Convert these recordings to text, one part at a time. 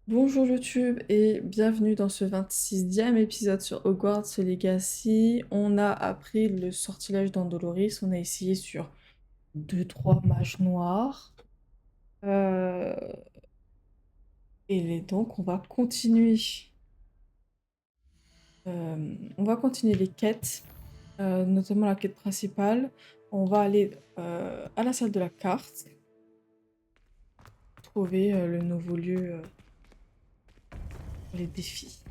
Bonjour YouTube et bienvenue dans ce 26e épisode sur Hogwarts Legacy. On a appris le sortilège d'Andoloris, on a essayé sur deux-trois mages noirs. Euh, donc on va continuer les quêtes, notamment la quête principale. On va aller à la salle de la carte, trouver le nouveau lieu pour les défis.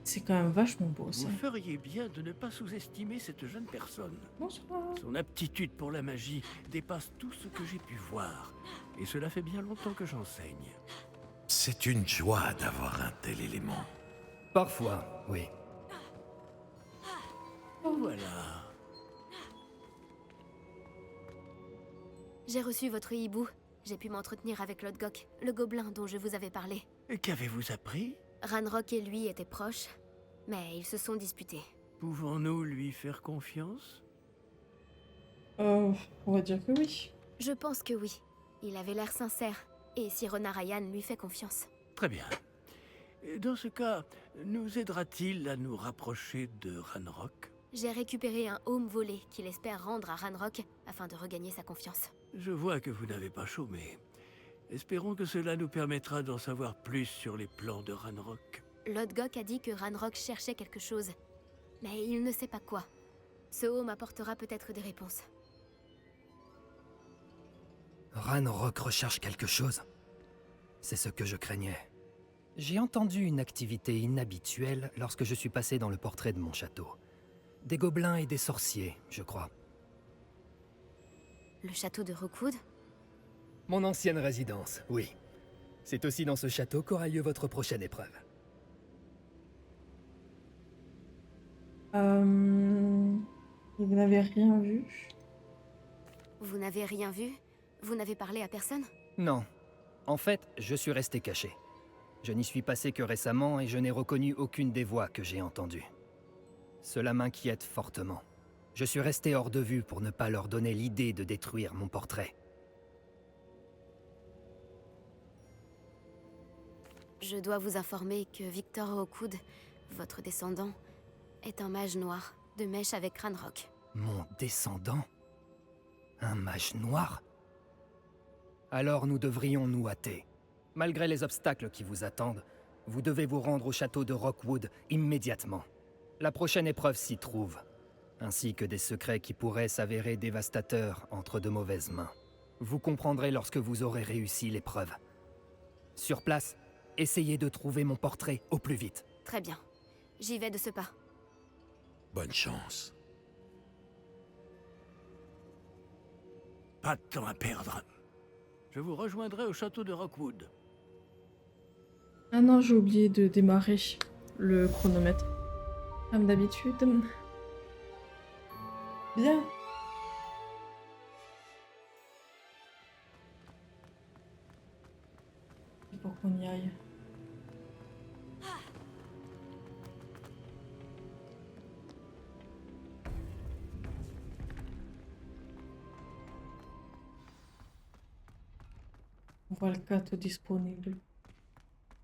C'est quand même vachement beau ça. Vous feriez bien de ne pas sous-estimer cette jeune personne. Bonsoir. Son aptitude pour la magie dépasse tout ce que j'ai pu voir. Et cela fait bien longtemps que j'enseigne. C'est une joie d'avoir un tel élément. Parfois, oui. Voilà. J'ai reçu votre hibou. J'ai pu m'entretenir avec Lodgok, le gobelin dont je vous avais parlé. Et qu'avez-vous appris? Ranrock et lui étaient proches, mais ils se sont disputés. Pouvons-nous lui faire confiance? On va dire que oui. Je pense que oui. Il avait l'air sincère, et Sirona Ryan lui fait confiance. Très bien. Dans ce cas, nous aidera-t-il à nous rapprocher de Ranrock? J'ai récupéré un home volé qu'il espère rendre à Ranrock afin de regagner sa confiance. Je vois que vous n'avez pas chômé. Espérons que cela nous permettra d'en savoir plus sur les plans de Ranrock. Lodgok a dit que Ranrock cherchait quelque chose, mais il ne sait pas quoi. Ce home apportera peut-être des réponses. Ranrock recherche quelque chose. C'est ce que je craignais. J'ai entendu une activité inhabituelle lorsque je suis passé dans le portrait de mon château. Des gobelins et des sorciers, je crois. Le château de Rookwood? Mon ancienne résidence, oui. C'est aussi dans ce château qu'aura lieu votre prochaine épreuve. Et vous n'avez rien vu? Vous n'avez rien vu? Vous n'avez parlé à personne? Non. En fait, je suis resté caché. Je n'y suis passé que récemment et je n'ai reconnu aucune des voix que j'ai entendues. Cela m'inquiète fortement. Je suis resté hors de vue pour ne pas leur donner l'idée de détruire mon portrait. Je dois vous informer que Victor Rookwood, votre descendant, est un mage noir, de mèche avec Ranrock. Mon descendant? Un mage noir? Alors nous devrions nous hâter. Malgré les obstacles qui vous attendent, vous devez vous rendre au château de Rookwood immédiatement. La prochaine épreuve s'y trouve, ainsi que des secrets qui pourraient s'avérer dévastateurs entre de mauvaises mains. Vous comprendrez lorsque vous aurez réussi l'épreuve. Sur place, essayez de trouver mon portrait au plus vite. Très bien. J'y vais de ce pas. Bonne chance. Pas de temps à perdre. Je vous rejoindrai au château de Rookwood. Ah non, j'ai oublié de démarrer le chronomètre. Comme d'habitude. Bien. Pour qu'on y aille. On voit le cadeau disponible.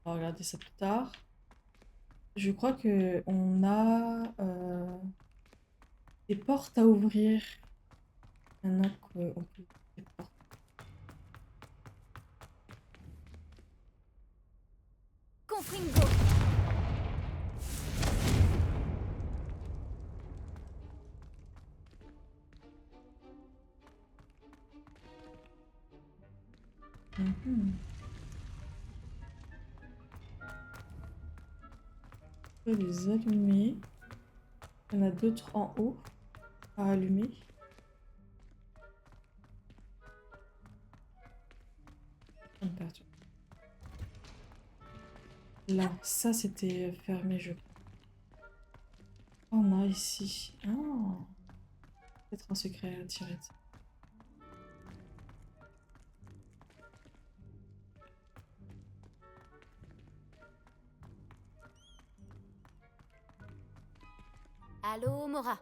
On va regarder ça plus tard. Je crois que on a des portes à ouvrir. Maintenant qu'on peut ouvrir les portes. Confringo! Mhm. On peut les allumer. Il y en a d'autres en haut à allumer. On a perdu. Là, ça c'était fermé, je crois. On a ici. Ah, peut-être un secret à tirer. Allô, Mora?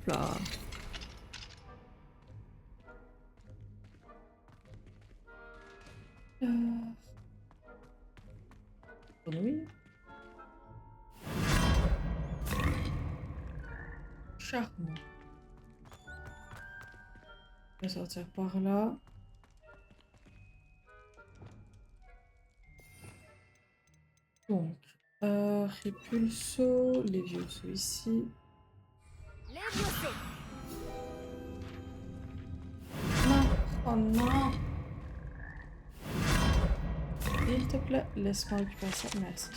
là. Oui. Charmant. Je vais sortir par là. Donc, Répulso, les vieux sont ici. Non, oh non. S'il te plaît, laisse-moi récupérer ça. Merci.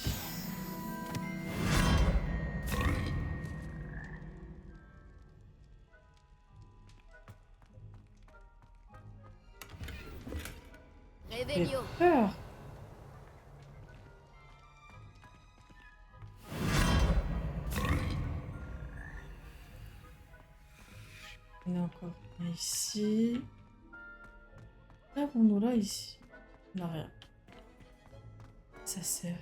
J'ai Réveillon. peur. On est encore ici. Avons-nous là ici? On n'a rien. Ça sert.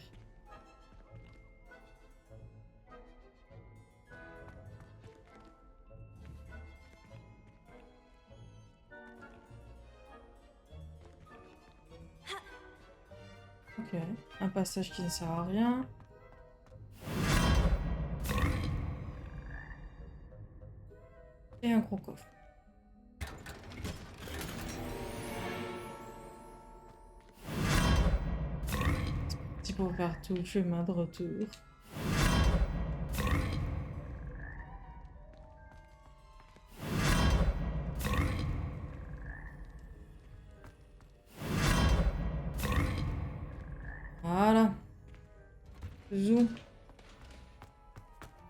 Ok, un passage qui ne sert à rien. Et un gros coffre. C'est pour faire tout le chemin de retour. Voilà. Zoom.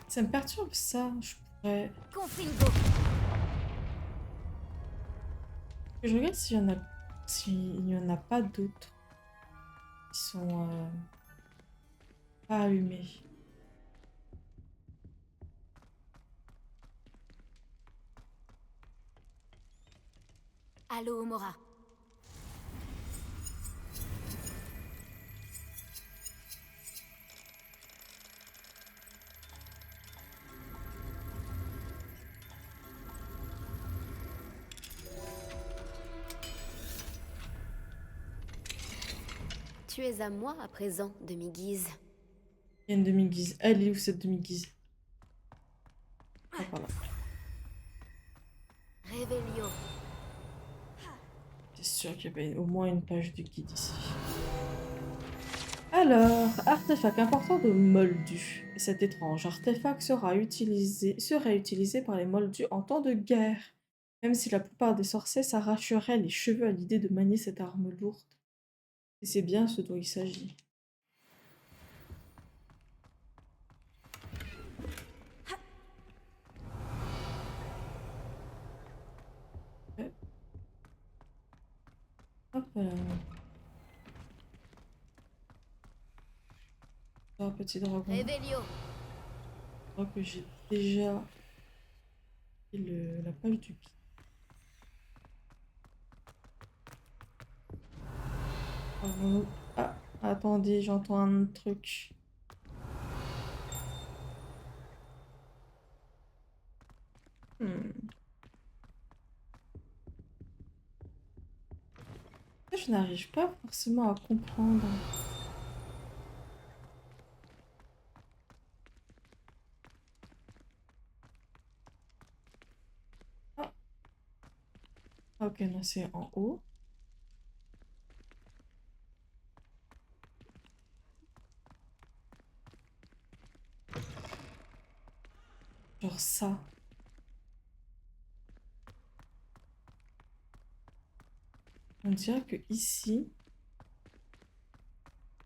Ça me perturbe ça. Je pourrais... Confringo. Je regarde s'il n'y en a pas d'autres qui sont pas allumés. Allô, Mora. Tu es à moi à présent, demi-guise. Il y a une demi-guise. Elle est où cette demi-guise? Ah, par là. Réveillon. C'est sûr qu'il y avait au moins une page du guide ici. Alors, artefact important de Moldus. Cet étrange artefact serait utilisé par les Moldus en temps de guerre. Même si la plupart des sorciers s'arracheraient les cheveux à l'idée de manier cette arme lourde. Et c'est bien ce dont il s'agit. Ouais. Hop là. Un petit dragon. Réveillon. Je crois que j'ai déjà fait la page du guide. Ah, attendez, j'entends un truc. Je n'arrive pas forcément à comprendre. Ah. Ok, non, c'est en haut. Genre ça. On dirait que ici,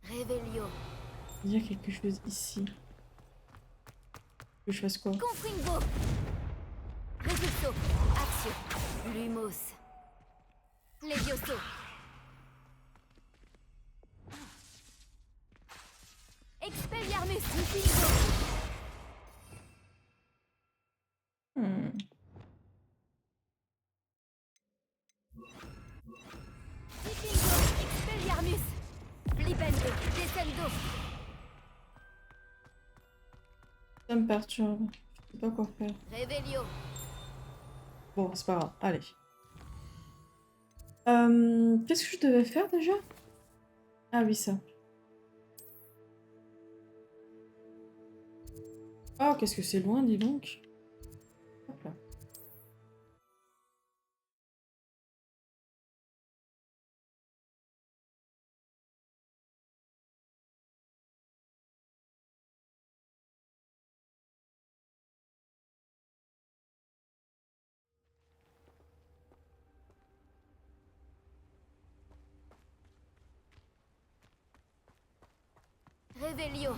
Réveillon. il y a quelque chose ici. Que je fasse quoi? Confringo. Repulso. Action. Lumos. Levioso. Expelliarmus. Confringo. Confringo. Expelliarmus. Flipendo. Descendo. Ça me perturbe. Je sais pas quoi faire. Réveillon. Bon, c'est pas grave. Allez. Qu'est-ce que je devais faire déjà? Ah oui, ça. Oh, qu'est-ce que c'est loin, dis donc. Hop là. Revelio.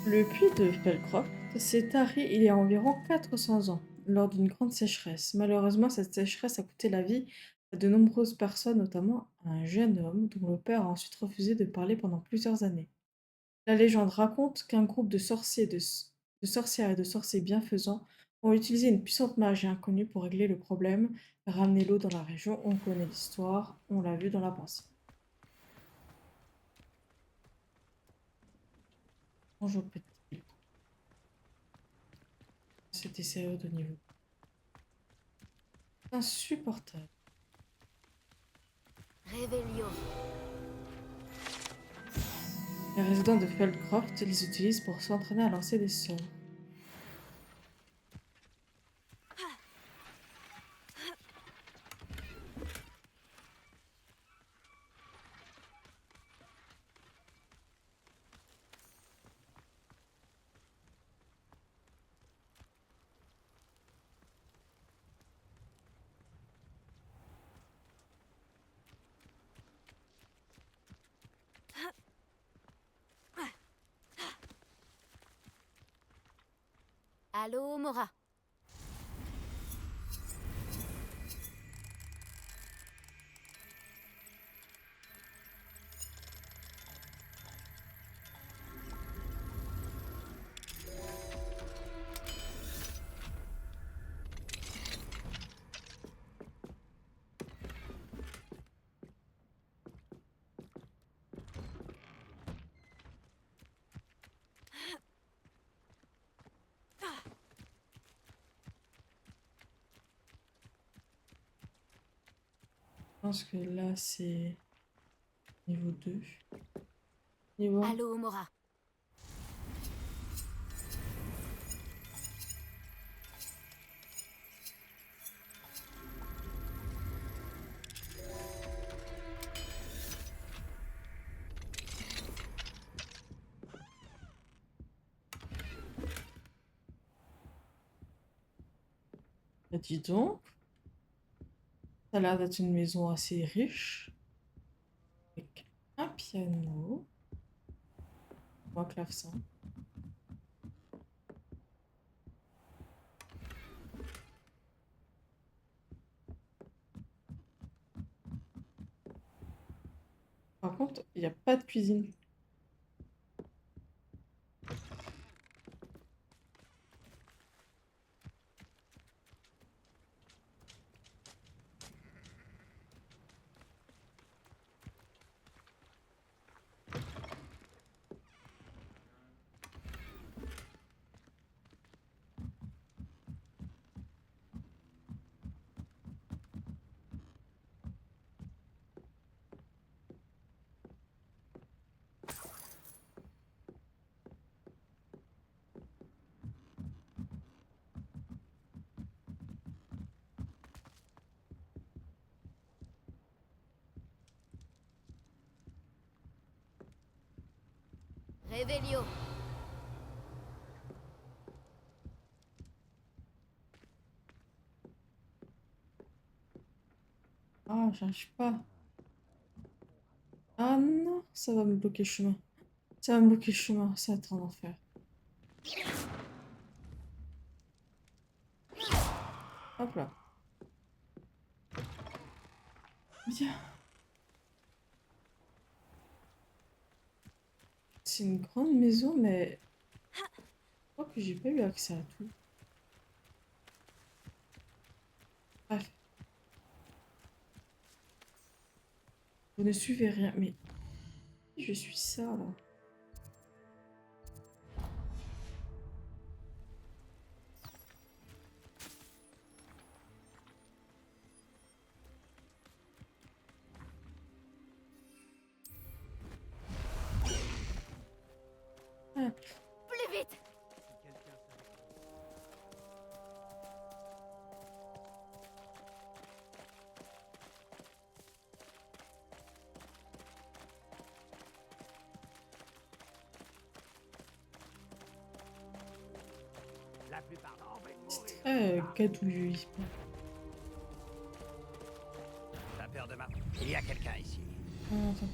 Le puits de Felcroft s'est tari il y a environ 400 ans, lors d'une grande sécheresse. Malheureusement, cette sécheresse a coûté la vie à de nombreuses personnes, notamment à un jeune homme dont le père a ensuite refusé de parler pendant plusieurs années. La légende raconte qu'un groupe de sorciers, de sorcières et de sorciers bienfaisants ont utilisé une puissante magie inconnue pour régler le problème, ramener l'eau dans la région. On connaît l'histoire, on l'a vu dans la pensée. Bonjour petit. C'était sérieux de niveau. Insupportable. Revelio. Les résidents de Feldcroft les utilisent pour s'entraîner à lancer des sorts. Allô, Mora. Je pense que là c'est niveau 2. Niveau 1. Allô, Mora. Bah, dis donc, ça a l'air d'être une maison assez riche. Avec un piano, un clavecin. Par contre, il n'y a pas de cuisine. Revelio. Ah, j'arrive pas. Ah non, ça va me bloquer le chemin. Ça va me bloquer le chemin, ça va être un enfer. Hop là. Bien. C'est une grande maison, mais je crois que j'ai pas eu accès à tout. Bref, vous ne suivez rien, mais je suis ça là. plupart d'entre eux C'est mourir. très gadouilleux. T'as peur de ma... Il y a quelqu'un ici. Ah, attends.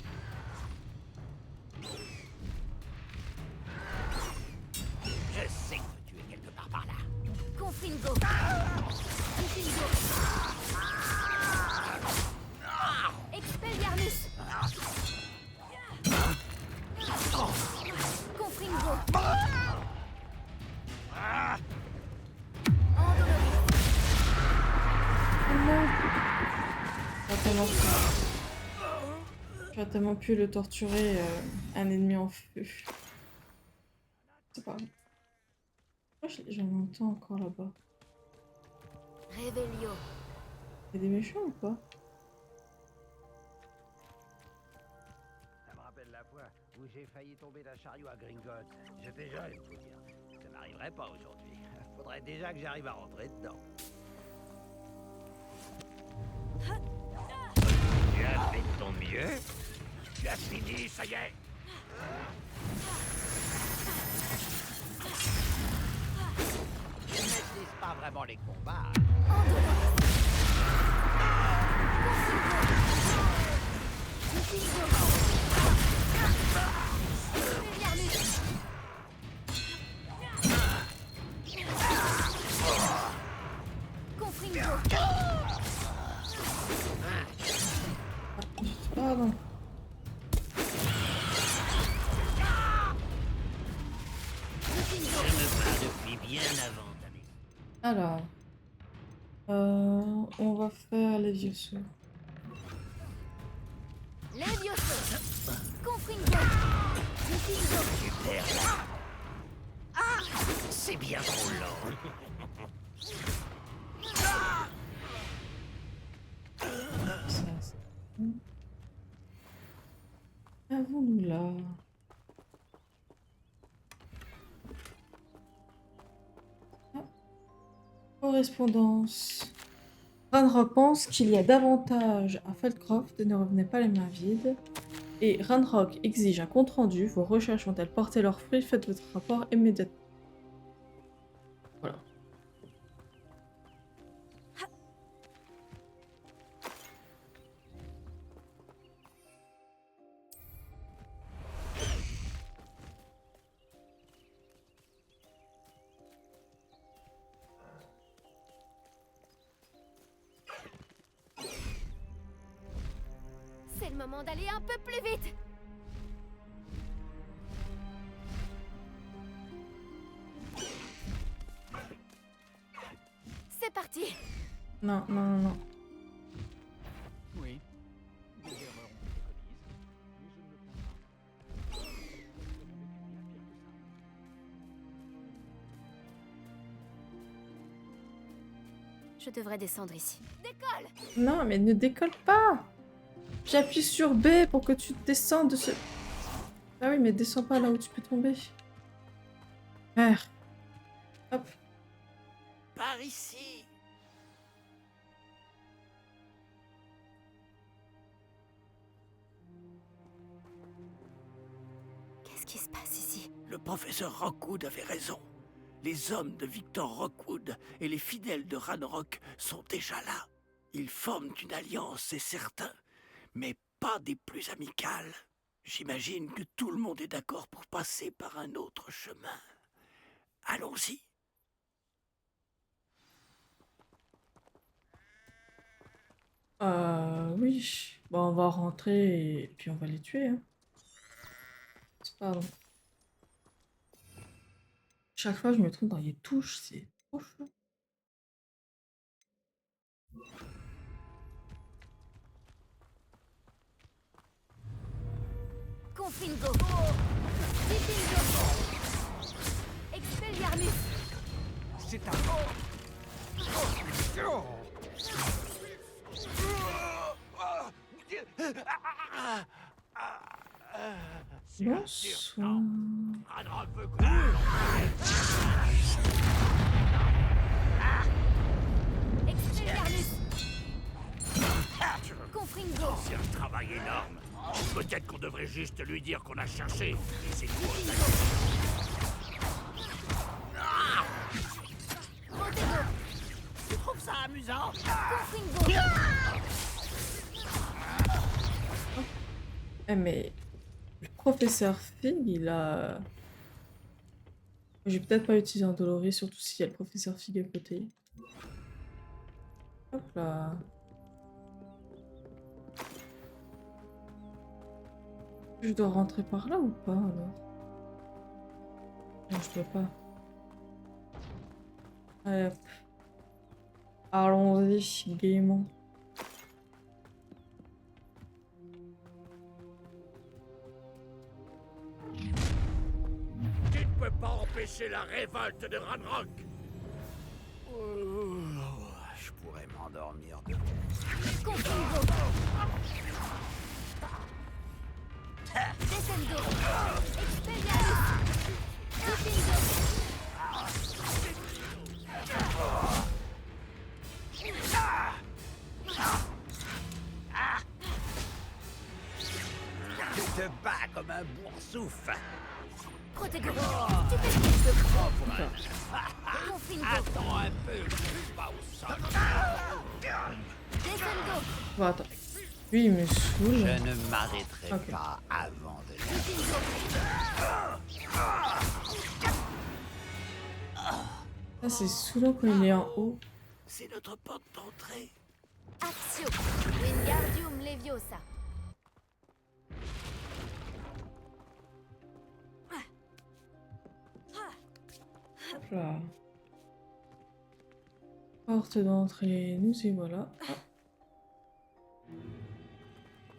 Je sais que tu es quelque part par là. Confringo. Confringo. Expelliarmus. Confringo. Endoloris. Oh non! J'aurais tellement pu le torturer, un ennemi en feu. C'est pas grave. Pourquoi j'en entends encore là-bas? Revelio. Il y a des méchants ou pas? Ça me rappelle la fois où j'ai failli tomber d'un chariot à Gringotts. J'étais jeune, faut dire. Ça m'arriverait pas aujourd'hui. Faudrait déjà que j'arrive à rentrer dedans. Tu as fait de ton mieux. Tu as fini, ça y est. Je ne maîtrise pas vraiment les combats. Confringo. Pardon. Je me bats depuis bien avant ta naissance. Alors, on va faire les vieux sauts. Levioso. Confringo. Confringo. Super là. Ah, c'est bien trop lent. Ça, c'est bon. Avons-nous là? Ah. Correspondance. Ranrock pense qu'il y a davantage à Feldcroft, ne revenez pas les mains vides. Et Ranrock exige un compte-rendu. Vos recherches vont-elles porter leurs fruits? Faites votre rapport immédiatement. Voilà. C'est le moment d'aller un peu plus vite. C'est parti. Non, non, non, non. Oui. Des erreurs ont été commises, mais je ne le pense pas. Je devrais descendre ici. Décolle. Non, mais ne décolle pas. J'appuie sur B pour que tu descendes de ce... Ah oui, mais descends pas là où tu peux tomber. Merde. Hop. Par ici. Qu'est-ce qui se passe ici? Le professeur Rockwood avait raison. Les hommes de Victor Rockwood et les fidèles de Ranrock sont déjà là. Ils forment une alliance, c'est certain, mais pas des plus amicales. J'imagine que tout le monde est d'accord pour passer par un autre chemin. Allons-y. Oui. Bon, on va rentrer et puis on va les tuer, hein. Pardon. Chaque fois, je me trompe dans les touches, c'est trop chaud. Confringo. Diffingo. Expelliarmus. C'est un... Bonsoir. Ranrock veut courir. Expelliarmus. Confringo. C'est un travail énorme. Peut-être qu'on devrait juste lui dire qu'on a cherché. Et c'est tout. amusant. Eh mais le professeur Fig, il a... J'ai peut-être pas utilisé un Doloris, surtout s'il y a le professeur Fig à côté. Hop là. Je dois rentrer par là ou pas alors? Non, je dois pas. Allez hop. Allons-y, gaiement. Tu ne peux pas empêcher la révolte de Ranrock. Je pourrais m'endormir de Descendo. Expelliarmus. Confringo. Tu te bats comme un boursouf. Protego. Confringo. Attends un peu, je suis pas au sol. Descendo. Bon, attends. Lui, il me saoule. Je ne m'arrêterai Ok. pas avant de... Ça, c'est saoulant quand il est en haut. C'est notre porte d'entrée. Axio. Wingardium Leviosa. Hop là. Porte d'entrée, nous y voilà. Hop.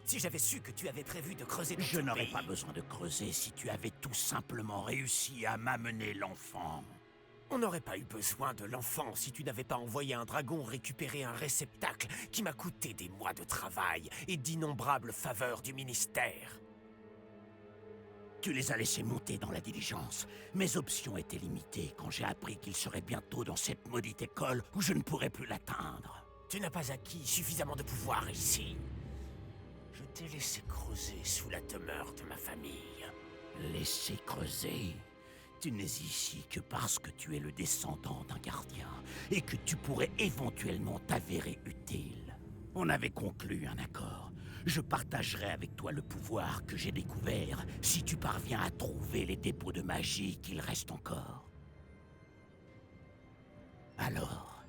Si j'avais su que tu avais prévu de creuser dans Je ton n'aurais pays. pas besoin de creuser si tu avais tout simplement réussi à m'amener l'enfant. On n'aurait pas eu besoin de l'enfant si tu n'avais pas envoyé un dragon récupérer un réceptacle qui m'a coûté des mois de travail et d'innombrables faveurs du ministère. Tu les as laissés monter dans la diligence. Mes options étaient limitées quand j'ai appris qu'il serait bientôt dans cette maudite école où je ne pourrais plus l'atteindre. Tu n'as pas acquis suffisamment de pouvoir ici. Je t'ai laissé creuser sous la demeure de ma famille. Laisser creuser? Tu n'es ici que parce que tu es le descendant d'un gardien et que tu pourrais éventuellement t'avérer utile. On avait conclu un accord. Je partagerai avec toi le pouvoir que j'ai découvert si tu parviens à trouver les dépôts de magie qu'il reste encore. Alors,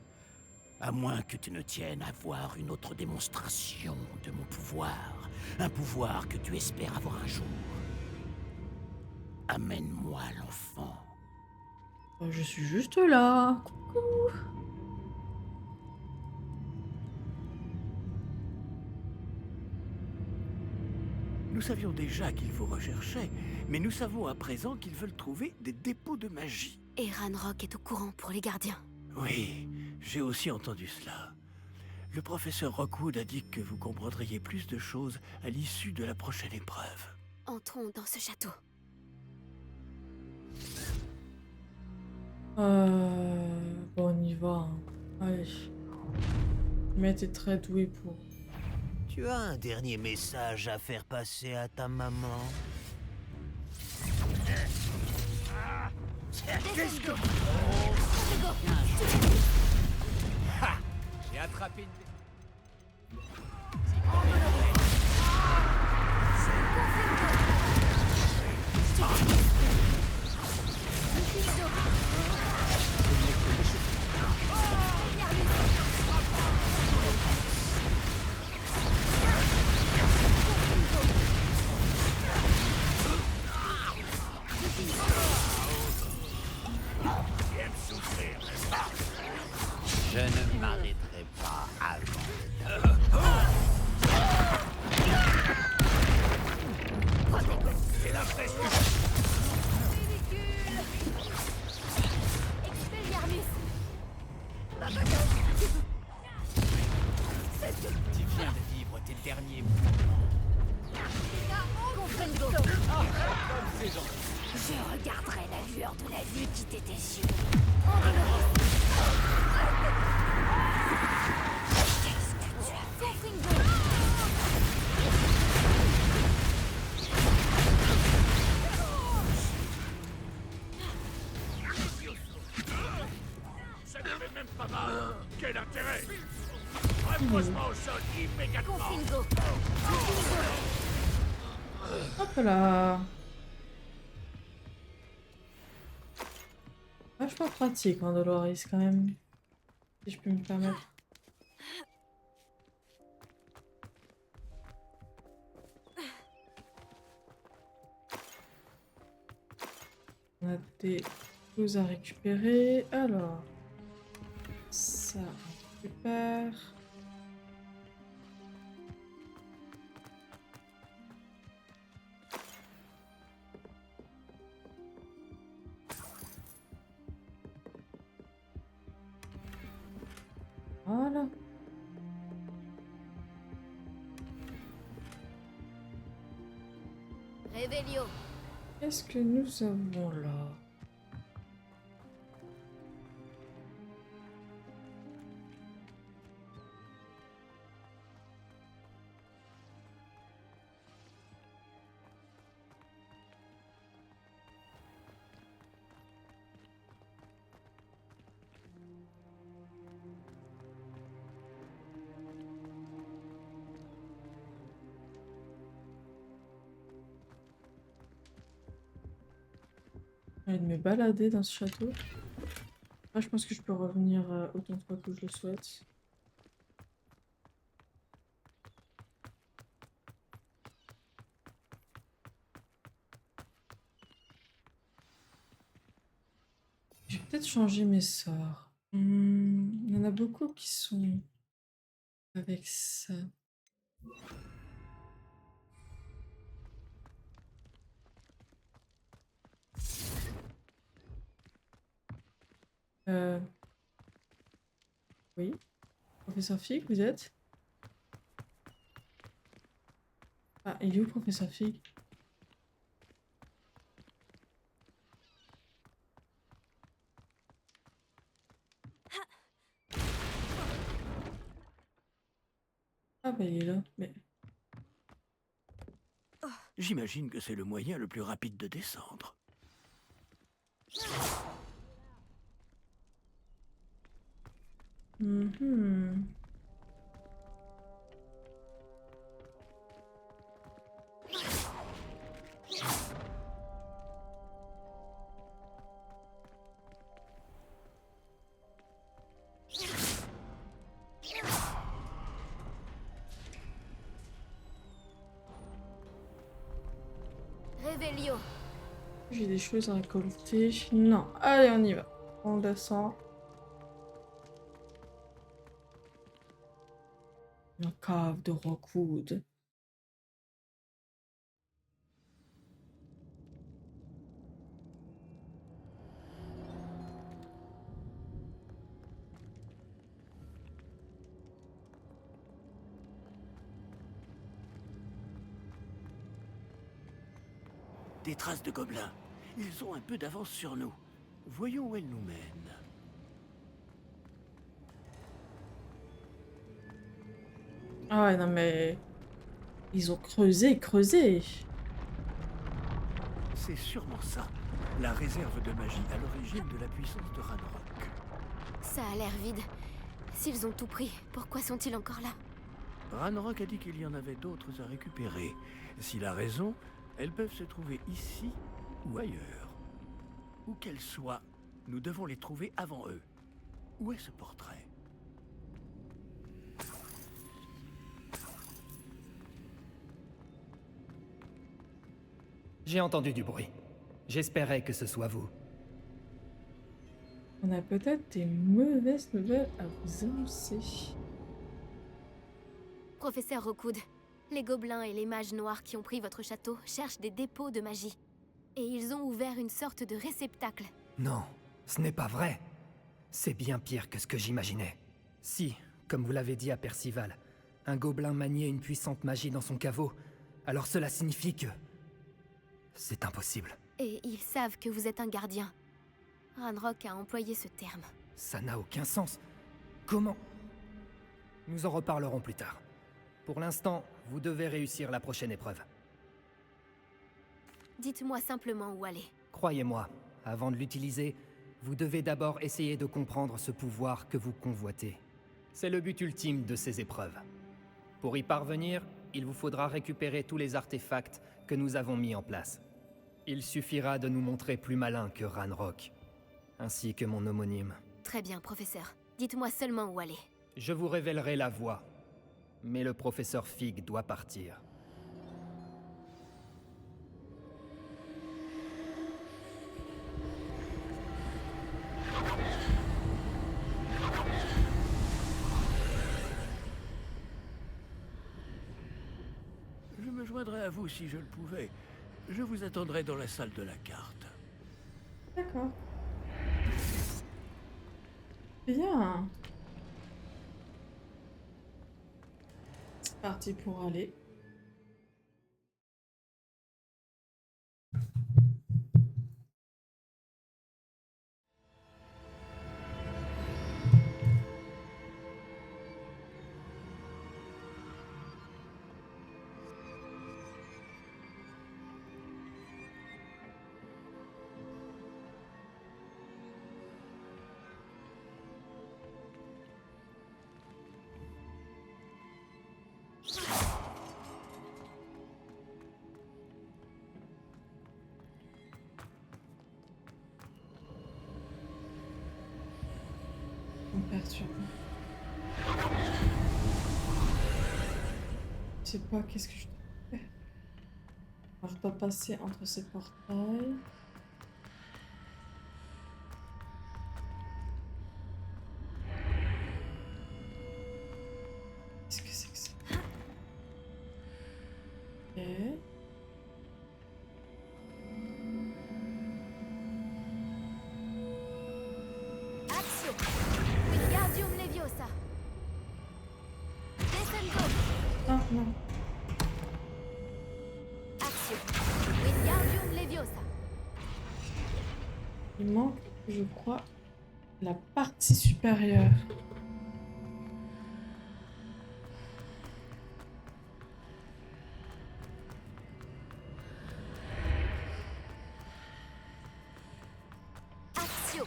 à moins que tu ne tiennes à voir une autre démonstration de mon pouvoir, un pouvoir que tu espères avoir un jour, amène-moi l'enfant. Je suis juste là. Coucou. Nous savions déjà qu'ils vous recherchaient, mais nous savons à présent qu'ils veulent trouver des dépôts de magie. Et Ranrock est au courant pour les gardiens. Oui, j'ai aussi entendu cela. Le professeur Rockwood a dit que vous comprendriez plus de choses à l'issue de la prochaine épreuve. Entrons dans ce château. Bon, on y va. Hein. Allez. Mais t'es très doué pour. Tu as un dernier message à faire passer à ta maman? Descendo. J'ai attrapé une... Je ne m'arrêterai pas avant. Expelliarmus. Tu viens de vivre tes derniers... Confringo. Je regarderai la lueur de la vie qui t'était sûre. Qu'est-ce que tu as fait? Confringo. Ça ne fait même pas mal. Quel intérêt? Au sol immédiatement. Confingo. Hop là. Vachement pratique en Doloris quand même. Si je peux me permettre. On a des choses à récupérer. Alors, ça, on récupère. Voilà. Réveillon. Qu'est-ce que nous avons là? J'ai envie de me balader dans ce château. Ah, je pense que je peux revenir autant de fois que je le souhaite. Je vais peut-être changer mes sorts. Il y en a beaucoup qui sont avec ça. Euh... Oui. Professeur Fig, vous êtes? Ah, il est où, Professeur Fig? Ah bah il est là, mais... J'imagine que c'est le moyen le plus rapide de descendre. Mhm. Réveillon. J'ai des choses à récolter. Non, allez, on y va. On descend. La cave de Rockwood. Des traces de gobelins. Ils ont un peu d'avance sur nous. Voyons où elles nous mènent. Ah ouais, non mais... Ils ont creusé, creusé. C'est sûrement ça. La réserve de magie à l'origine de la puissance de Ranrock. Ça a l'air vide. S'ils ont tout pris, pourquoi sont-ils encore là? Ranrock a dit qu'il y en avait d'autres à récupérer. S'il a raison, elles peuvent se trouver ici ou ailleurs. Où qu'elles soient, nous devons les trouver avant eux. Où est ce portrait? J'ai entendu du bruit. J'espérais que ce soit vous. On a peut-être des mauvaises nouvelles à vous annoncer. Professeur Rookwood, les gobelins et les mages noirs qui ont pris votre château cherchent des dépôts de magie. Et ils ont ouvert une sorte de réceptacle. Non, ce n'est pas vrai. C'est bien pire que ce que j'imaginais. Si, comme vous l'avez dit à Percival, un gobelin maniait une puissante magie dans son caveau, alors cela signifie que... c'est impossible. Et ils savent que vous êtes un gardien. Ranrock a employé ce terme. Ça n'a aucun sens. Comment? Nous en reparlerons plus tard. Pour l'instant, vous devez réussir la prochaine épreuve. Dites-moi simplement où aller. Croyez-moi, avant de l'utiliser, vous devez d'abord essayer de comprendre ce pouvoir que vous convoitez. C'est le but ultime de ces épreuves. Pour y parvenir, il vous faudra récupérer tous les artefacts que nous avons mis en place. Il suffira de nous montrer plus malin que Ranrock, ainsi que mon homonyme. Très bien, professeur. Dites-moi seulement où aller. Je vous révélerai la voie, mais le professeur Fig doit partir. Je me joindrais à vous si je le pouvais. Je vous attendrai dans la salle de la carte. D'accord. Bien. C'est parti pour aller. Perturbant. Je sais pas qu'est-ce que je dois faire. Alors, je dois passer entre ces portails. Qu'est-ce que c'est que ça? Ok. Action! Wingardium Leviosa! Descendo! Ah non. Action! Wingardium Leviosa! Il manque, je crois, la partie supérieure. Action!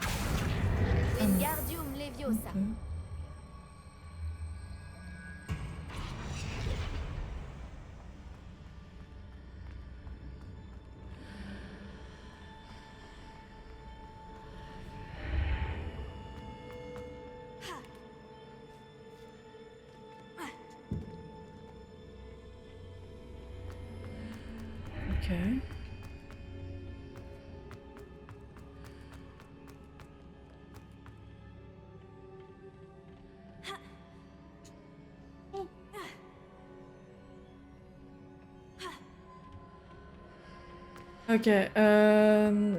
Wingardium Leviosa! Ok. Ok. Ok,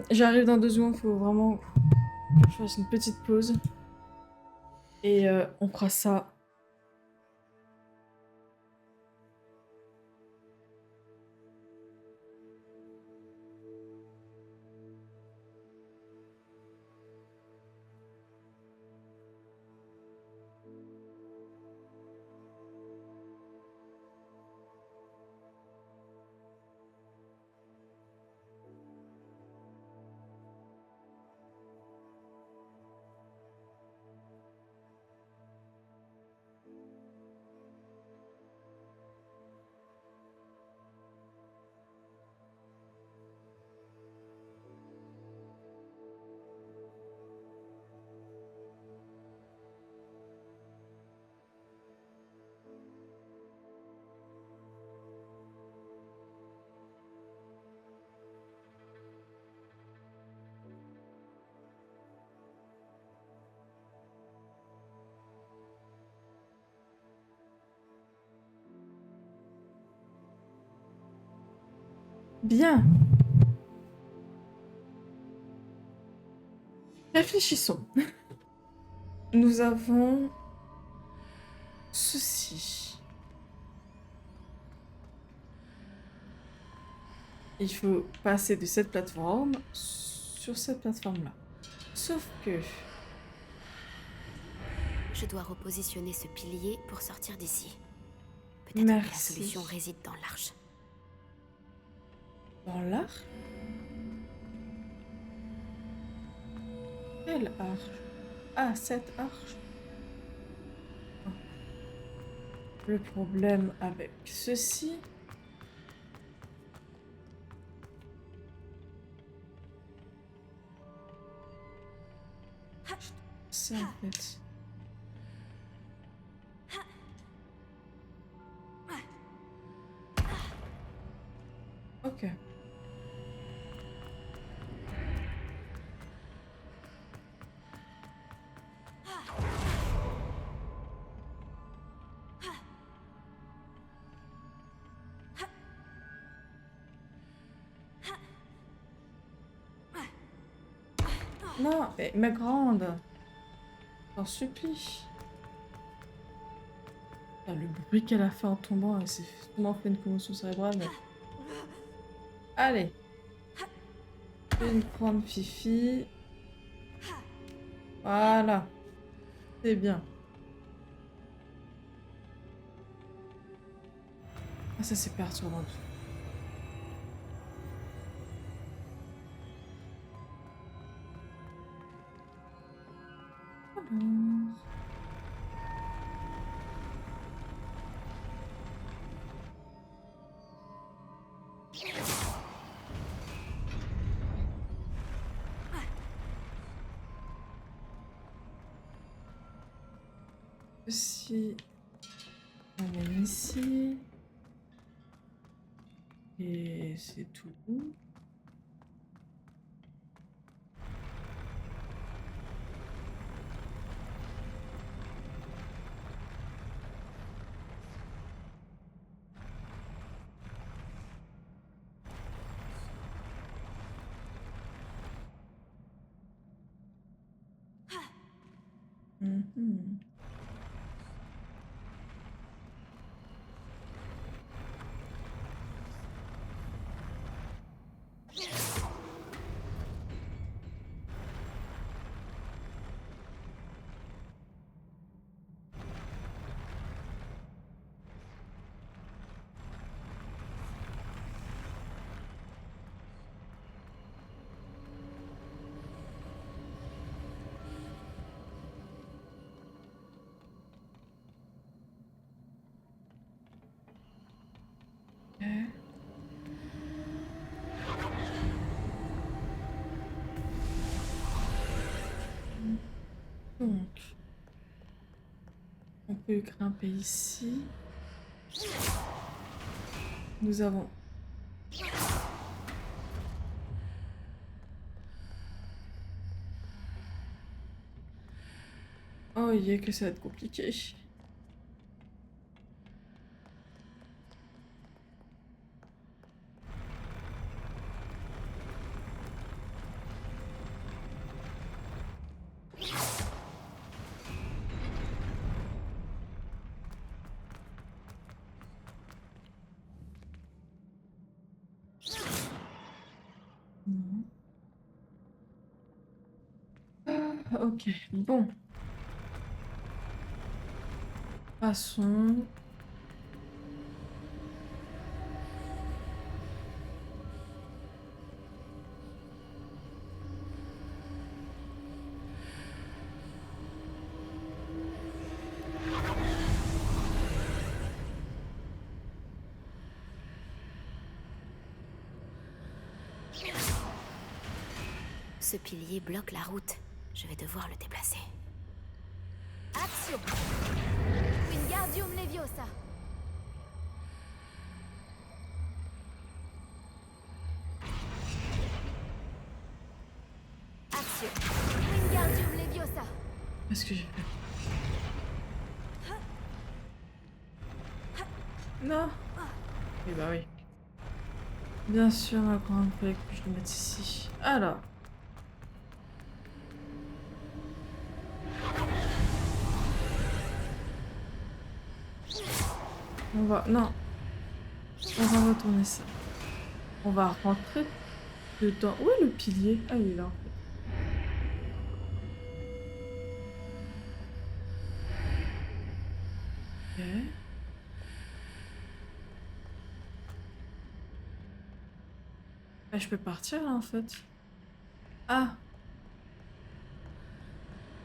j'arrive dans 2 secondes, faut vraiment que je fasse une petite pause. Et on fera ça. Bien. Réfléchissons. Nous avons ceci. Il faut passer de cette plateforme sur cette plateforme-là. Sauf que... Je dois repositionner ce pilier pour sortir d'ici. Peut-être que la Merci. solution réside dans l'arche. Dans l'arche? Quelle arche? Ah, cette arche. Le problème avec ceci... C'est en fait... Ok. Non, mais ma grande, j'en supplie. Ah, le bruit qu'elle a fait en tombant, elle s'est vraiment fait une commotion cérébrale, mais... Allez. Je vais me prendre Fifi. Voilà. C'est bien. Ah, ça c'est perturbant. Alors... Ceci, on met ici. Et c'est tout. Mhm. Ok. Donc, on peut grimper ici. Nous avons... Oh, il y a que ça va être compliqué. Non. Ah, ok, bon. Passons. Ce pilier bloque la route. Je vais devoir le déplacer. Action! Wingardium Leviosa! Action! Wingardium Leviosa! Qu'est-ce que j'ai fait? Non. Eh bah oui. Bien sûr, ma grande, fallait que je le mette ici. Alors. On va... Non. On va retourner ça. On va rentrer dedans. Où est le pilier? Ah, il est là, en fait. Ok. Ah, je peux partir, là, en fait. Ah!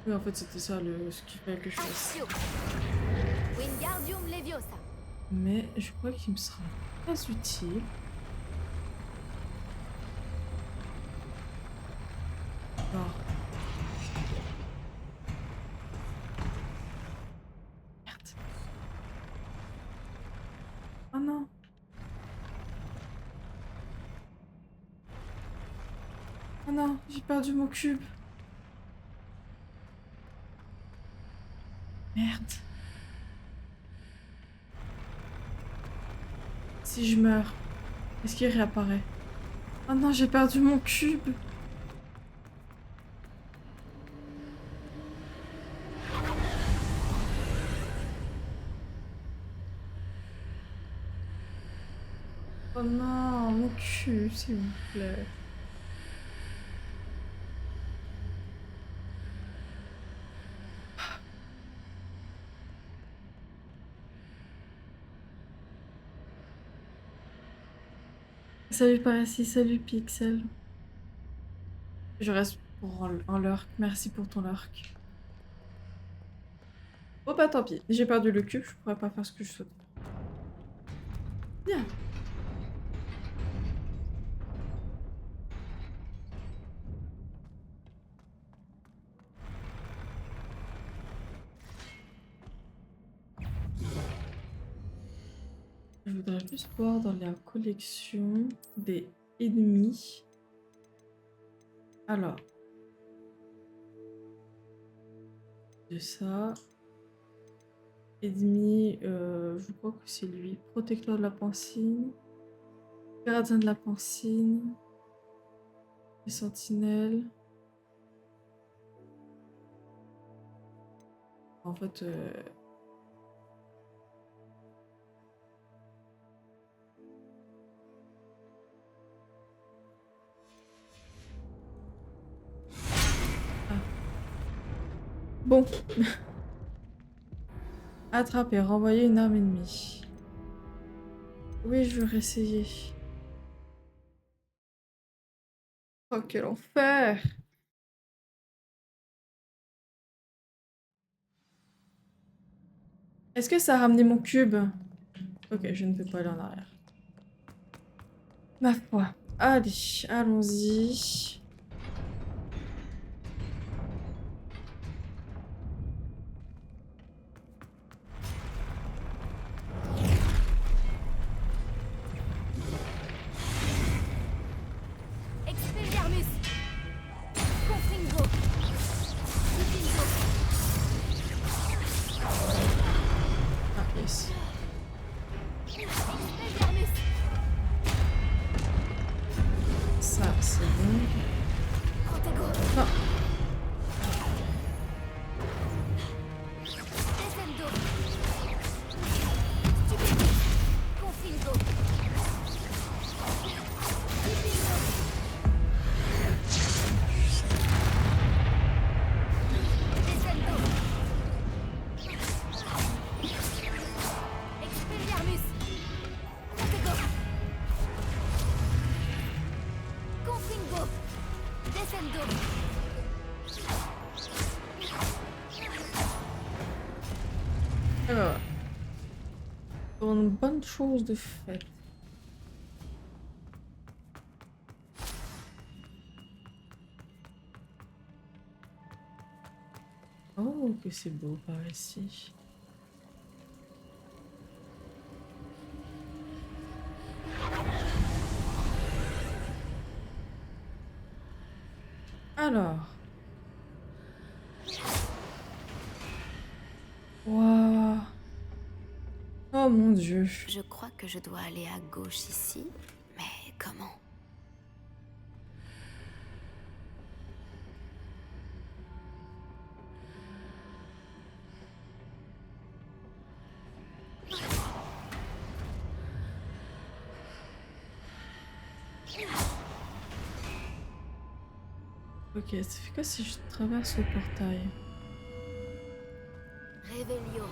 Oui, en fait, c'était ça, ce qu'il fallait que je fasse. Action! Wingardium Leviosa! ça. Mais je crois qu'il me sera très utile. Alors, merde. Oh non. Oh non, j'ai perdu mon cube. Merde. Si je meurs, est-ce qu'il réapparaît? Oh non, j'ai perdu mon cube. Oh non, mon cube, s'il vous plaît. Salut par ici, salut Pixel. Je reste pour un lurk. Merci pour ton lurk. Oh bah tant pis, j'ai perdu le cube, je pourrais pas faire ce que je souhaite. Bien. Je voudrais juste voir dans la collection des ennemis. Alors. De ça. Ennemi, je crois que c'est lui. Protecteur de la Pancine. Gardien de la Pancine. Les sentinelles. En fait, ah. Bon. Attraper, renvoyer une arme ennemie. Oui, je vais réessayer. Oh, quel enfer! Est-ce que ça a ramené mon cube? Ok, je ne peux pas aller en arrière. Ma foi. Allez, allons-y. Expelliarmus. Confringo. Confringo. Ah, yes. Expelliarmus. Ça, c'est bon. Protego. Non. Descendo. Stupido. Confringo. Stupido. Descendo. Expelliarmus. Protego. Confringo. Descendo. Alors, pour une bonne chose de faite. Oh, que c'est beau par ici. Alors. Waouh. Oh mon Dieu. Je crois que je dois aller à gauche ici, mais comment? Ok, ça fait quoi si je traverse le portail? Revelio.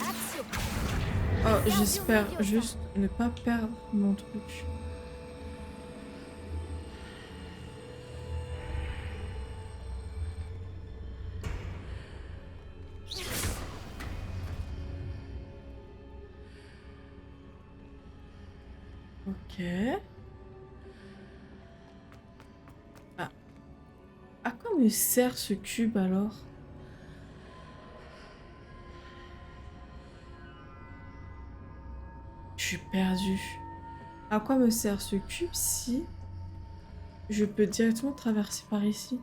Axio. Oh, j'espère juste ne pas perdre mon truc. Ok. Ah. À quoi me sert ce cube alors? Je suis perdue. À quoi me sert ce cube si je peux directement traverser par ici?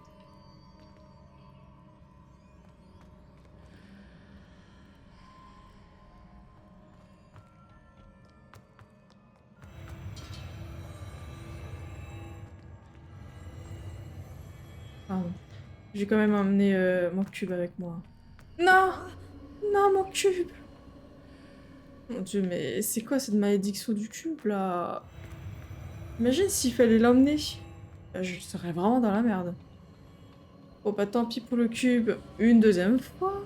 Pardon. J'ai quand même emmené mon cube avec moi. Non! Non, mon cube! Mon Dieu, mais c'est quoi cette malédiction du cube là? Imagine s'il fallait l'emmener. Je serais vraiment dans la merde. Bon bah tant pis pour le cube une deuxième fois.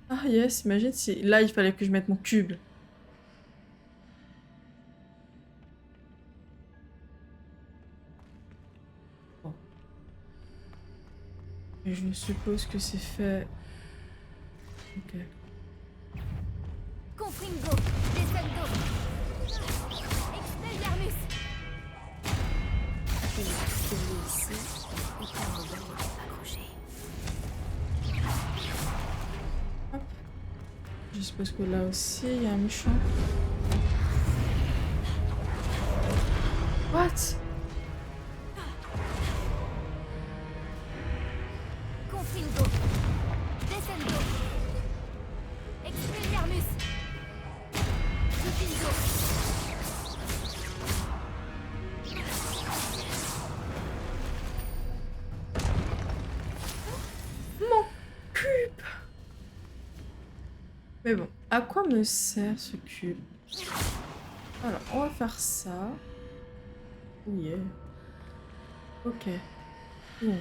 Ah yes, imagine si là il fallait que je mette mon cube. Bon. Et je suppose que c'est fait. Ok. Confringo, Descendo, Expelliarmus. Il va trouver ici et pas envoyer accroché. Hop. Je suppose que là aussi il y a un méchant. What? Confringo, Descendo, Expelliarmus. Diffindo. Mon cube! Mais bon, à quoi me sert ce cube? Alors, on va faire ça. Oh yeah. Ok. Donc.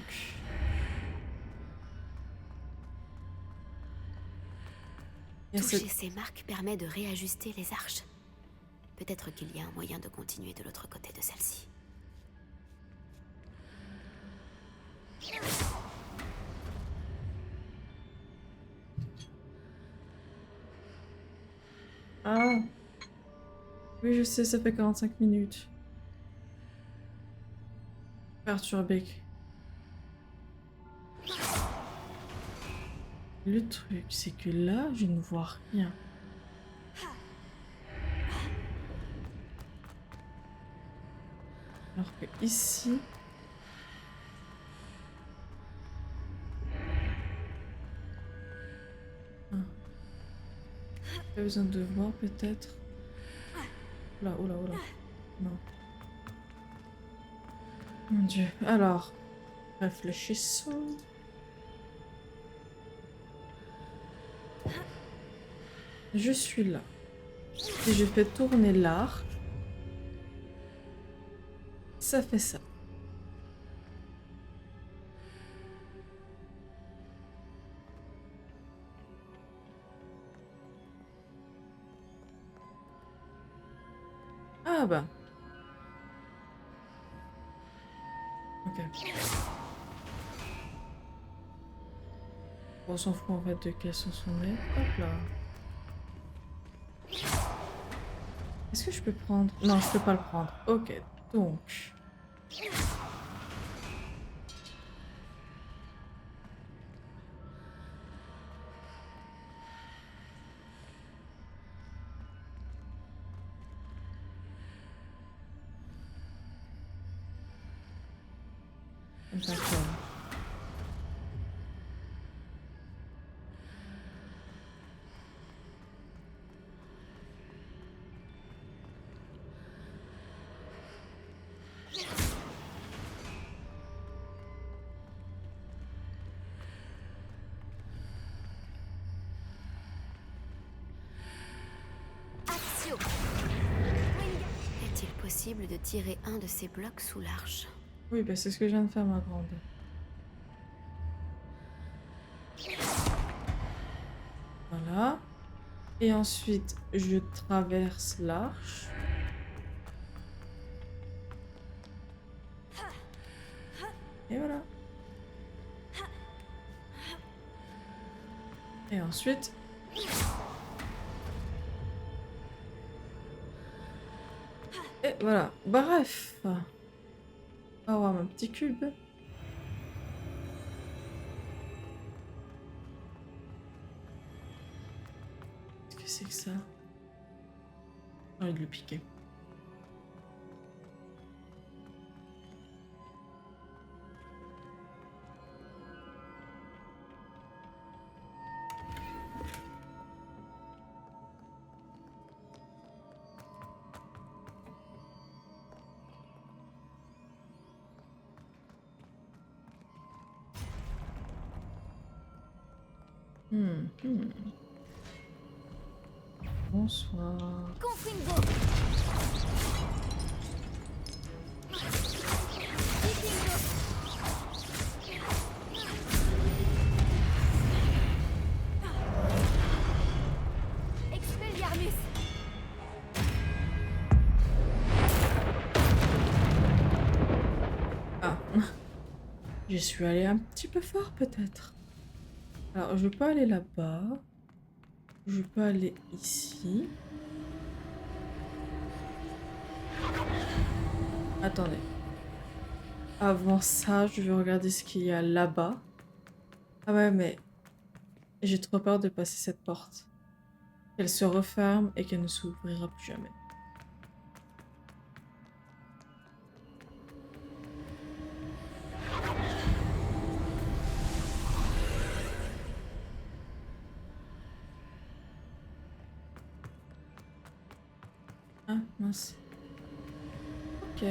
Il y a Toucher cette... ces marques permet de réajuster les arches. Peut-être qu'il y a un moyen de continuer de l'autre côté de celle-ci. Ah. Oui, je sais, ça fait 45 minutes. Perturbé. Le truc, c'est que là, je ne vois rien. Alors que ici... Ah. Pas besoin de voir, peut-être. Là, oh là, oh là. Non. Mon Dieu. Alors, réfléchissons. Je suis là. Si je fais tourner l'arc, ça fait ça. Ah bah. Ok. On s'en fout en fait de quel sens on est. Hop là. Est-ce que je peux prendre... Non, je peux pas le prendre. Ok, donc... D'accord. Axio. Est-il possible de tirer un de ces blocs sous l'arche? Oui, bah c'est ce que je viens de faire, ma grande. Voilà. Et ensuite, je traverse l'arche. Et voilà. Et ensuite... Et voilà. Bref. On va avoir mon petit cube. Qu'est-ce que c'est que ça? J'ai envie de le piquer. Bonsoir. Confringo. Vikingo. Expelliarmus. Ah, j'y suis allée un petit peu fort peut-être. Alors, je vais pas aller là-bas. Je vais pas aller ici. Attendez. Avant ça, je vais regarder ce qu'il y a là-bas. Ah ouais, mais j'ai trop peur de passer cette porte. Qu'elle se referme et qu'elle ne s'ouvrira plus jamais. Ah, mince. Ok.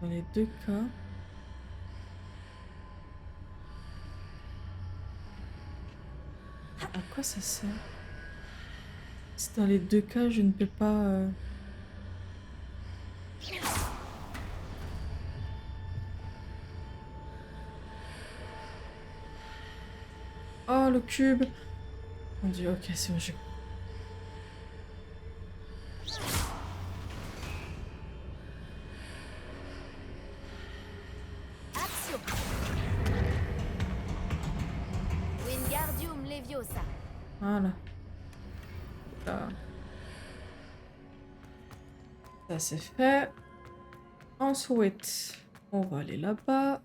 Dans les deux cas. À quoi ça sert? Si dans les deux cas, je ne peux pas... Oh, le cube! Mon dieu, ok, c'est bon, j'ai... Axio. Wingardium Leviosa. Voilà. Là. Ça c'est fait. Ensuite, on va aller là-bas.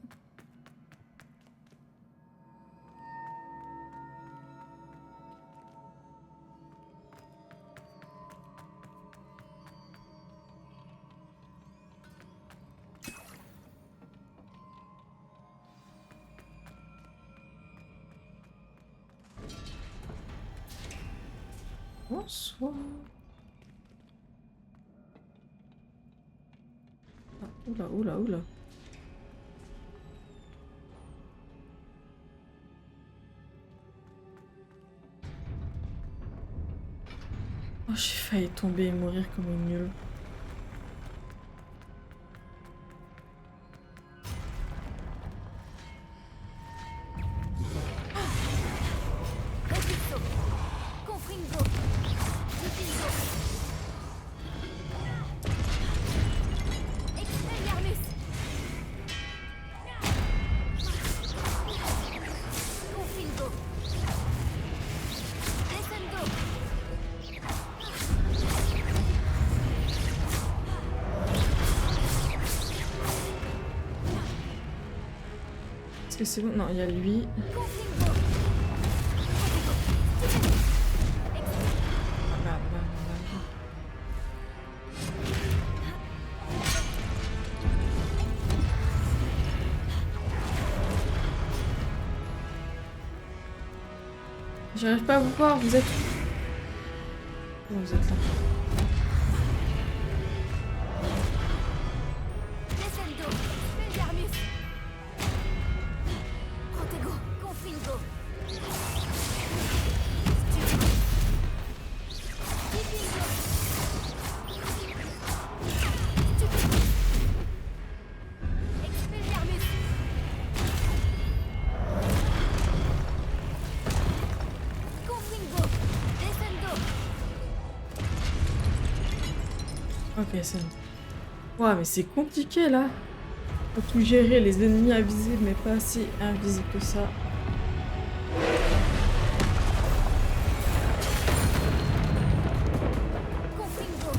Bonsoir. Ah, oula, oula, oula. Oh, j'ai failli tomber et mourir comme une nulle. Repulso. Confringo. Vikingo. Expelliarmus. Confringo. Descendo. Est-ce que c'est bon? Non, il y a lui. Confringo. Ah, merde, merde, merde. J'arrive pas à vous voir, vous êtes... Vous êtes là. Descendo. Expelliarmus. Protego. Ok, c'est bon. Ouais, mais c'est compliqué là. Faut tout gérer, les ennemis invisibles, mais pas si invisibles que ça. Confringo.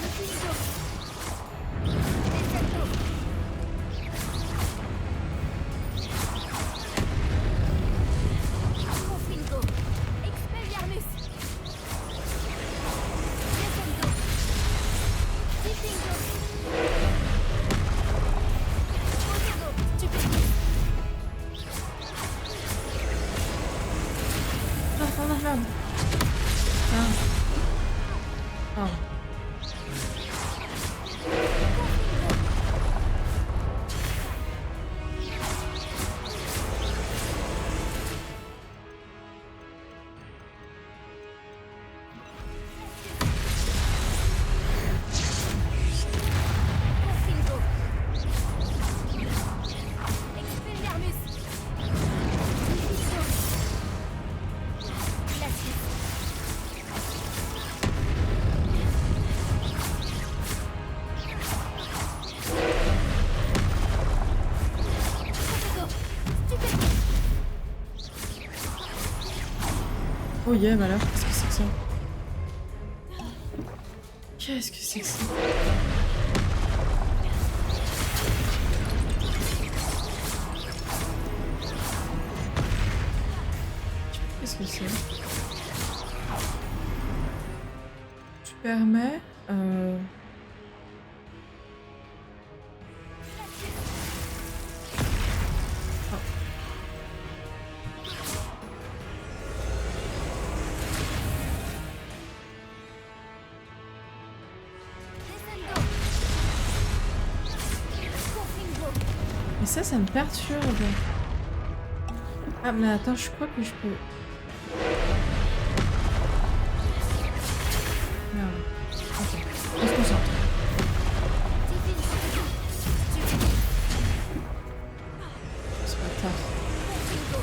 Confringo. Descendo. Confringo. Expelliarmus. Descendo. Diffingo. Potego. Stupendous. Ah, merde, merde. Ah. Ah. Confringo. Expelliarmus. Diffingo. Glacius. Potego. Stupendous. Oh yeah, mais alors, qu'est-ce que c'est que ça? Qu'est-ce que c'est que ça? Qu'est-ce que c'est? Tu permets ah, Descendo. Confringo. mais ça me perturbe. Ah, mais attends, je crois que je peux. Merde. Ok, on se concentre. Diffingo. Stupendous. C'est pas tard. Confringo.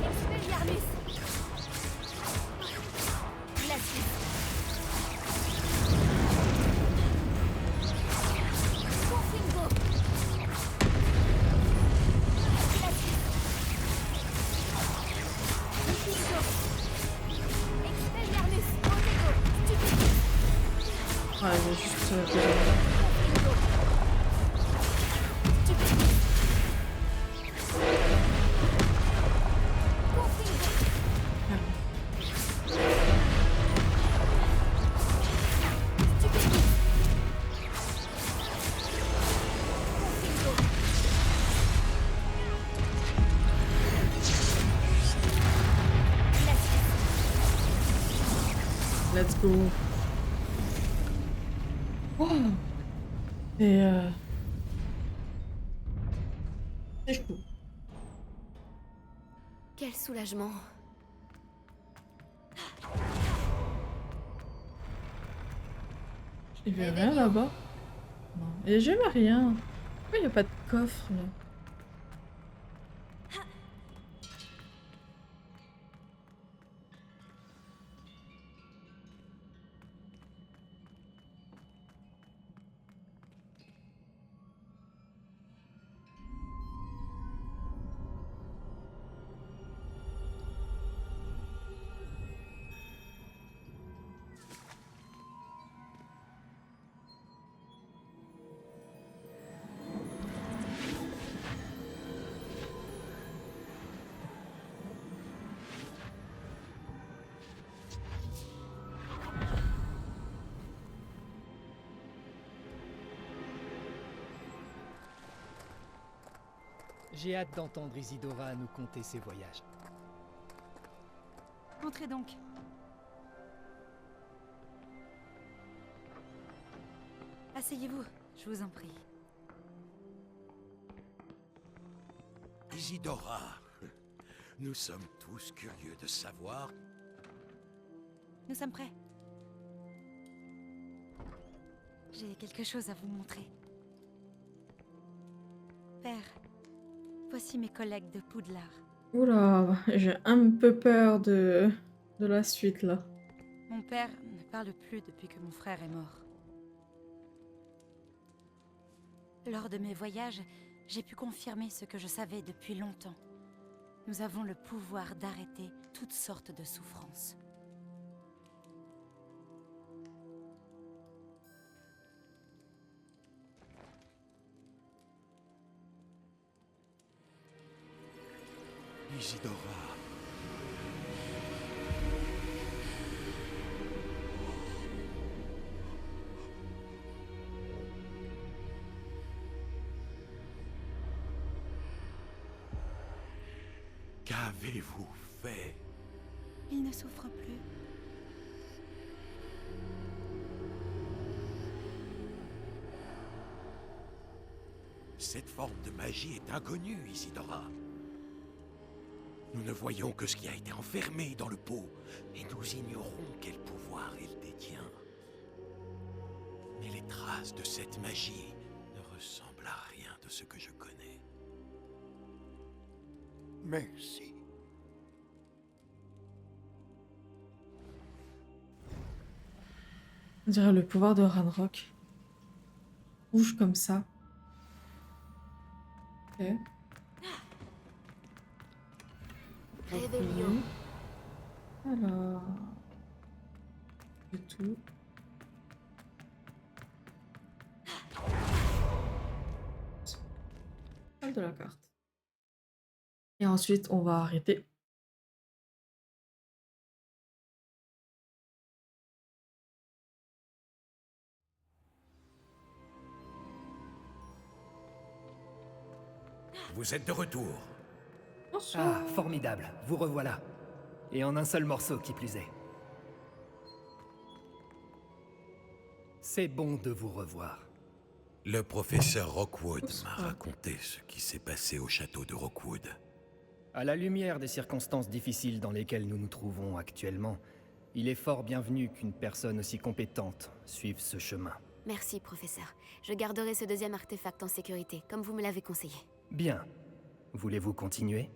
Expelliarmus. Glacius. Confringo. Glacius. Diffingo. Expelliarmus. Potego. Stupendous. Ouais, il y a juste besoin. Confringo. Stupendous. Confringo. Merde. Stupendous. Confringo. Glacius. Let's go. Oh. Et c'est cool. Quel soulagement. Il y avait rien là-bas? Non. Il y a jamais rien. Pourquoi il n'y a pas de coffre là? J'ai hâte d'entendre Isidora nous conter ses voyages. Entrez donc. Asseyez-vous, je vous en prie. Isidora, nous sommes tous curieux de savoir. Nous sommes prêts. J'ai quelque chose à vous montrer. Père, voici mes collègues de Poudlard. Oula, j'ai un peu peur de de la suite là. Mon père ne parle plus depuis que mon frère est mort. Lors de mes voyages, j'ai pu confirmer ce que je savais depuis longtemps. Nous avons le pouvoir d'arrêter toutes sortes de souffrances. Isidora. Qu'avez-vous fait? Il ne souffre plus. Cette forme de magie est inconnue, Isidora. Nous ne voyons que ce qui a été enfermé dans le pot, et nous ignorons quel pouvoir il détient. Mais les traces de cette magie ne ressemblent à rien de ce que je connais. Merci. On dirait le pouvoir de Ranrock. Rouge comme ça. Ok. Réveillon. Alors... Du tout. Pas de la carte. Et ensuite, on va arrêter. Vous êtes de retour. Ah, formidable, vous revoilà. Et en un seul morceau, qui plus est. C'est bon de vous revoir. Le professeur Rockwood m'a Bonsoir. raconté ce qui s'est passé au château de Rockwood. À la lumière des circonstances difficiles dans lesquelles nous nous trouvons actuellement, il est fort bienvenu qu'une personne aussi compétente suive ce chemin. Merci, professeur. Je garderai ce deuxième artefact en sécurité, comme vous me l'avez conseillé. Bien. Voulez-vous continuer?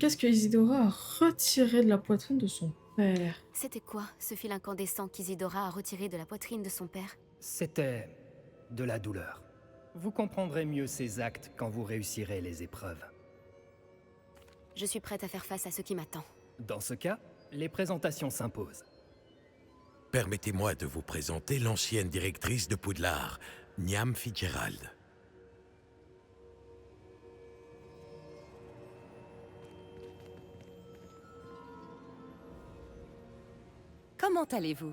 Qu'est-ce que Isidora a retiré de la poitrine de son père? C'était quoi, ce fil incandescent qu'Isidora a retiré de la poitrine de son père? C'était de la douleur. Vous comprendrez mieux ces actes quand vous réussirez les épreuves. Je suis prête à faire face à ce qui m'attend. Dans ce cas, les présentations s'imposent. Permettez-moi de vous présenter l'ancienne directrice de Poudlard, Niam Fitzgerald. Comment allez-vous?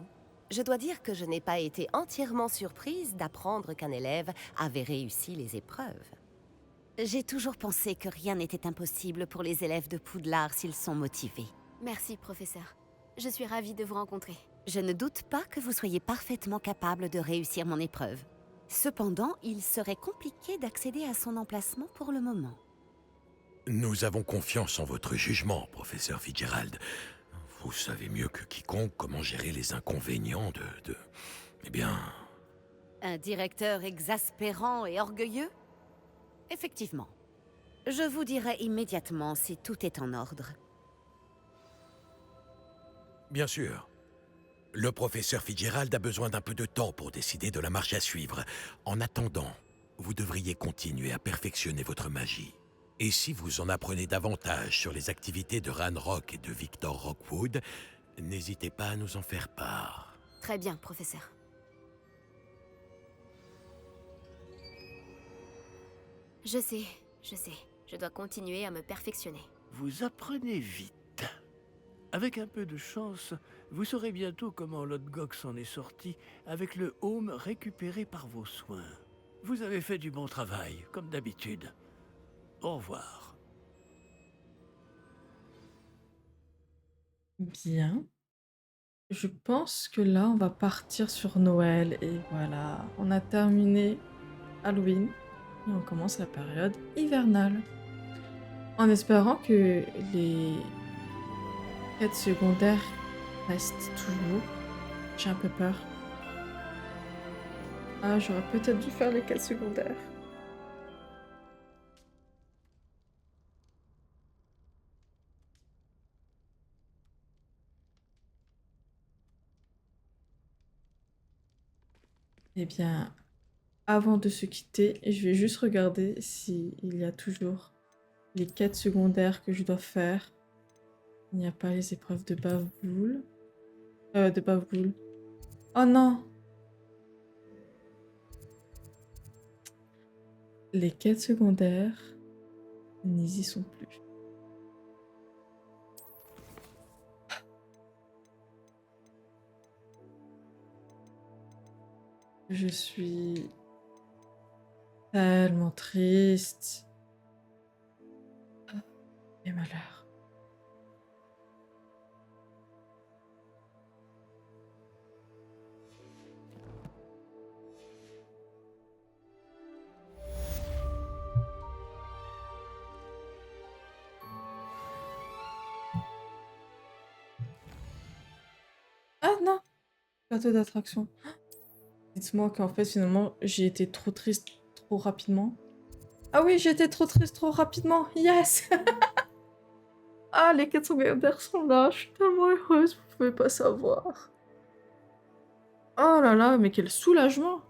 Je dois dire que je n'ai pas été entièrement surprise d'apprendre qu'un élève avait réussi les épreuves. J'ai toujours pensé que rien n'était impossible pour les élèves de Poudlard s'ils sont motivés. Merci, professeur. Je suis ravie de vous rencontrer. Je ne doute pas que vous soyez parfaitement capable de réussir mon épreuve. Cependant, il serait compliqué d'accéder à son emplacement pour le moment. Nous avons confiance en votre jugement, professeur Fitzgerald. Vous savez mieux que quiconque comment gérer les inconvénients de... Eh bien... Un directeur exaspérant et orgueilleux? Effectivement. Je vous dirai immédiatement si tout est en ordre. Bien sûr. Le professeur Fitzgerald a besoin d'un peu de temps pour décider de la marche à suivre. En attendant, vous devriez continuer à perfectionner votre magie. Et si vous en apprenez davantage sur les activités de Ranrock et de Victor Rockwood, n'hésitez pas à nous en faire part. Très bien, professeur. Je sais. Je dois continuer à me perfectionner. Vous apprenez vite. Avec un peu de chance, vous saurez bientôt comment Lodgok s'en est sorti avec le home récupéré par vos soins. Vous avez fait du bon travail, comme d'habitude. Au revoir. Bien. Je pense que là, on va partir sur Noël. Et voilà, on a terminé Halloween. Et on commence la période hivernale. En espérant que les quêtes secondaires restent toujours. J'ai un peu peur. Ah, j'aurais peut-être dû faire les quêtes secondaires. Eh bien, avant de se quitter, je vais juste regarder s'il y a toujours les quêtes secondaires que je dois faire. Il n'y a pas les épreuves de Bavoul. De Bavoul. Oh non! Les quêtes secondaires n'y y sont plus. Je suis tellement triste. Et malheur. Ah non! Plateau d'attraction. Dites-moi qu'en fait, finalement, j'ai été trop triste trop rapidement. Ah oui, j'ai été trop triste trop rapidement. Yes! Ah, les quêtes secondaires sont là. Je suis tellement heureuse, vous pouvez pas savoir. Oh là là, mais quel soulagement!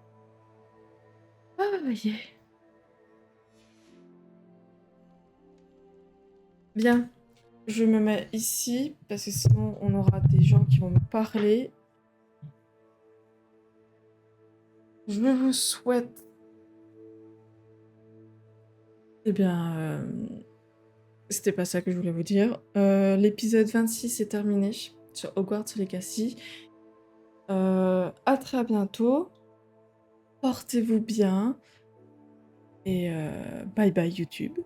Ah, yeah. Bien, je me mets ici parce que sinon on aura des gens qui vont me parler. Je vous souhaite. Eh bien, c'était pas ça que je voulais vous dire. L'épisode 26 est terminé sur Hogwarts Legacy. À très bientôt. Portez-vous bien. Et bye bye YouTube.